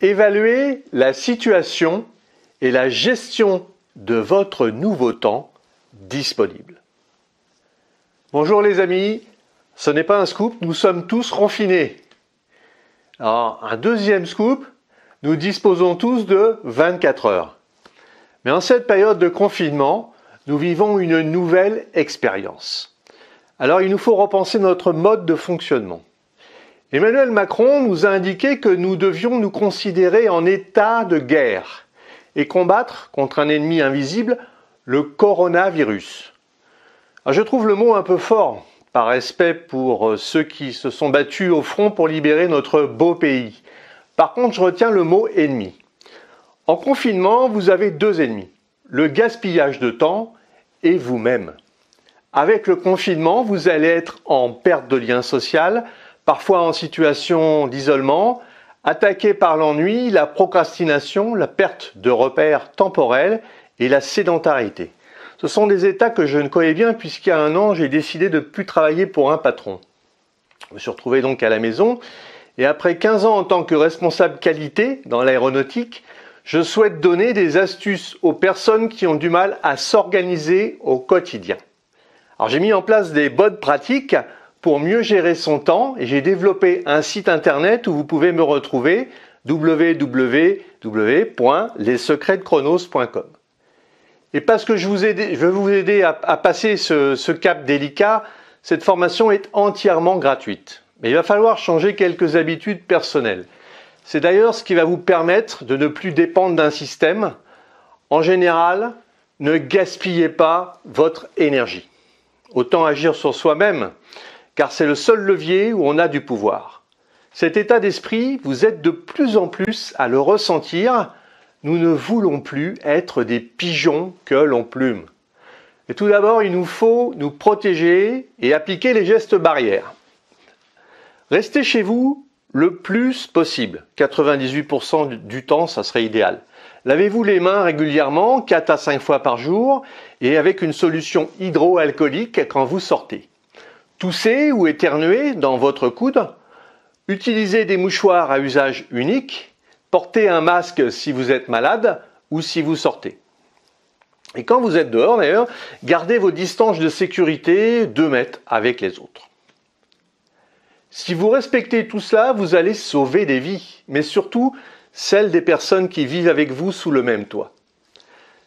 Évaluez la situation et la gestion de votre nouveau temps disponible. Bonjour les amis, ce n'est pas un scoop, nous sommes tous confinés. Alors, un deuxième scoop, nous disposons tous de 24 heures. Mais en cette période de confinement, nous vivons une nouvelle expérience. Alors, il nous faut repenser notre mode de fonctionnement. Emmanuel Macron nous a indiqué que nous devions nous considérer en état de guerre et combattre contre un ennemi invisible, le coronavirus. Alors, je trouve le mot un peu fort, par respect pour ceux qui se sont battus au front pour libérer notre beau pays. Par contre, je retiens le mot ennemi. En confinement, vous avez deux ennemis, le gaspillage de temps et vous-même. Avec le confinement, vous allez être en perte de lien social, parfois en situation d'isolement, attaqué par l'ennui, la procrastination, la perte de repères temporels et la sédentarité. Ce sont des états que je ne connais bien puisqu'il y a un an, j'ai décidé de ne plus travailler pour un patron. Je me suis retrouvé donc à la maison et après 15 ans en tant que responsable qualité dans l'aéronautique, je souhaite donner des astuces aux personnes qui ont du mal à s'organiser au quotidien. Alors j'ai mis en place des bonnes pratiques pour mieux gérer son temps et j'ai développé un site internet où vous pouvez me retrouver www.lessecretsdechronos.com. Et parce que je veux vous aider à passer ce cap délicat, cette formation est entièrement gratuite. Mais il va falloir changer quelques habitudes personnelles. C'est d'ailleurs ce qui va vous permettre de ne plus dépendre d'un système. En général, ne gaspillez pas votre énergie. Autant agir sur soi-même, car c'est le seul levier où on a du pouvoir. Cet état d'esprit, vous êtes de plus en plus à le ressentir. Nous ne voulons plus être des pigeons que l'on plume. Et tout d'abord, il nous faut nous protéger et appliquer les gestes barrières. Restez chez vous le plus possible. 98% du temps, ça serait idéal. Lavez-vous les mains régulièrement, 4 à 5 fois par jour, et avec une solution hydroalcoolique quand vous sortez. Toussez ou éternuez dans votre coude. Utilisez des mouchoirs à usage unique. Portez un masque si vous êtes malade ou si vous sortez. Et quand vous êtes dehors d'ailleurs, gardez vos distances de sécurité 2 mètres avec les autres. Si vous respectez tout cela, vous allez sauver des vies, mais surtout celles des personnes qui vivent avec vous sous le même toit.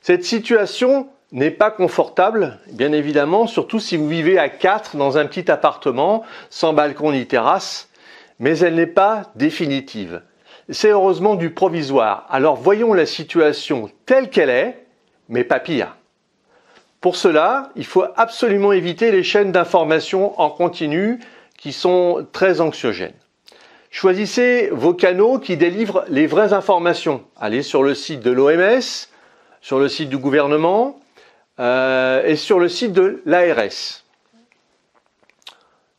Cette situation n'est pas confortable, bien évidemment, surtout si vous vivez à 4 dans un petit appartement, sans balcon ni terrasse, mais elle n'est pas définitive. C'est heureusement du provisoire. Alors voyons la situation telle qu'elle est, mais pas pire. Pour cela, il faut absolument éviter les chaînes d'information en continu qui sont très anxiogènes. Choisissez vos canaux qui délivrent les vraies informations. Allez sur le site de l'OMS, sur le site du gouvernement et sur le site de l'ARS.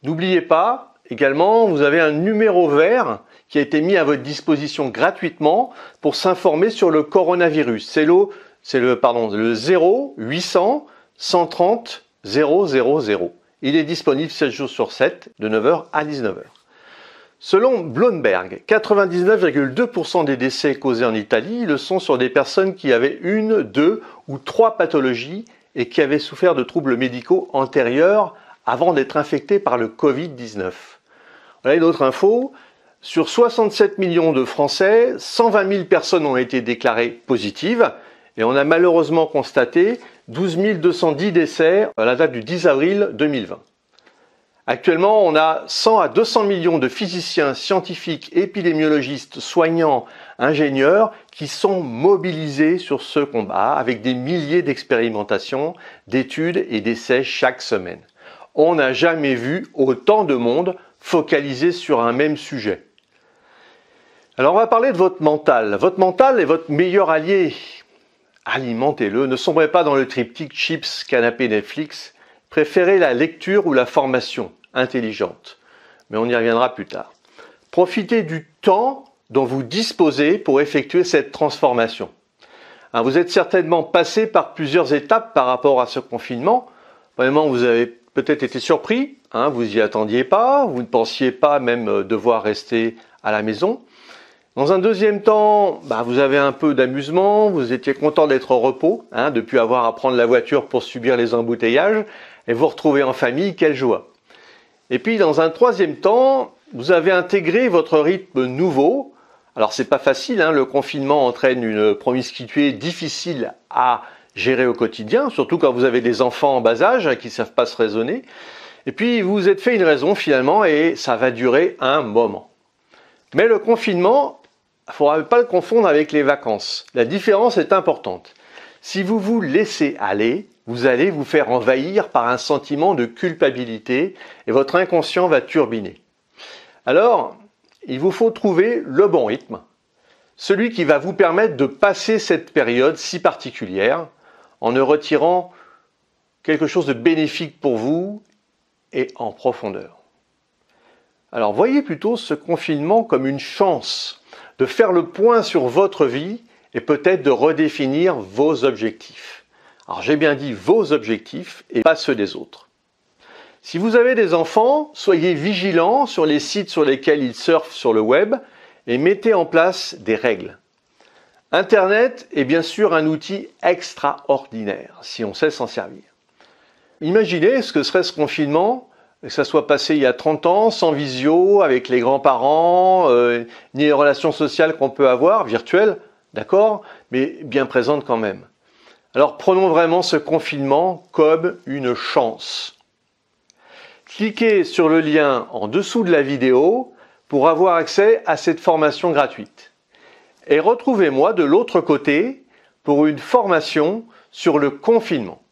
N'oubliez pas, également, vous avez un numéro vert qui a été mis à votre disposition gratuitement pour s'informer sur le coronavirus. C'est le 0800 130 000. Il est disponible 7 jours sur 7, de 9h à 19h. Selon Bloomberg, 99,2% des décès causés en Italie le sont sur des personnes qui avaient 1, 2 ou 3 pathologies et qui avaient souffert de troubles médicaux antérieurs avant d'être infectés par le Covid-19. Voilà une autre info. Sur 67 millions de Français, 120 000 personnes ont été déclarées positives et on a malheureusement constaté 12 210 décès à la date du 10 avril 2020. Actuellement, on a 100 à 200 millions de physiciens, scientifiques, épidémiologistes, soignants, ingénieurs qui sont mobilisés sur ce combat avec des milliers d'expérimentations, d'études et d'essais chaque semaine. On n'a jamais vu autant de monde focalisé sur un même sujet. Alors on va parler de votre mental. Votre mental est votre meilleur allié. Alimentez-le, ne sombrez pas dans le triptyque chips, canapé, Netflix. Préférez la lecture ou la formation intelligente. Mais on y reviendra plus tard. Profitez du temps dont vous disposez pour effectuer cette transformation. Vous êtes certainement passé par plusieurs étapes par rapport à ce confinement. Premièrement, vous avez peut-être été surpris, vous n'y attendiez pas, vous ne pensiez pas même devoir rester à la maison. Dans un deuxième temps, vous avez un peu d'amusement, vous étiez content d'être au repos, de ne plus avoir à prendre la voiture pour subir les embouteillages, et vous retrouvez en famille, quelle joie. Et puis dans un troisième temps, vous avez intégré votre rythme nouveau. Alors c'est pas facile, le confinement entraîne une promiscuité difficile à gérer au quotidien, surtout quand vous avez des enfants en bas âge qui ne savent pas se raisonner. Et puis vous vous êtes fait une raison finalement et ça va durer un moment. Mais le confinement, il ne faudra pas le confondre avec les vacances. La différence est importante. Si vous vous laissez aller, vous allez vous faire envahir par un sentiment de culpabilité et votre inconscient va turbiner. Alors, il vous faut trouver le bon rythme, celui qui va vous permettre de passer cette période si particulière en ne retirant quelque chose de bénéfique pour vous et en profondeur. Alors, voyez plutôt ce confinement comme une chance de faire le point sur votre vie et peut-être de redéfinir vos objectifs. Alors j'ai bien dit vos objectifs et pas ceux des autres. Si vous avez des enfants, soyez vigilants sur les sites sur lesquels ils surfent sur le web et mettez en place des règles. Internet est bien sûr un outil extraordinaire si on sait s'en servir. Imaginez ce que serait ce confinement, que ça soit passé il y a 30 ans, sans visio, avec les grands-parents, ni les relations sociales qu'on peut avoir, virtuelles, d'accord, mais bien présentes quand même. Alors prenons vraiment ce confinement comme une chance. Cliquez sur le lien en dessous de la vidéo pour avoir accès à cette formation gratuite. Et retrouvez-moi de l'autre côté pour une formation sur le confinement.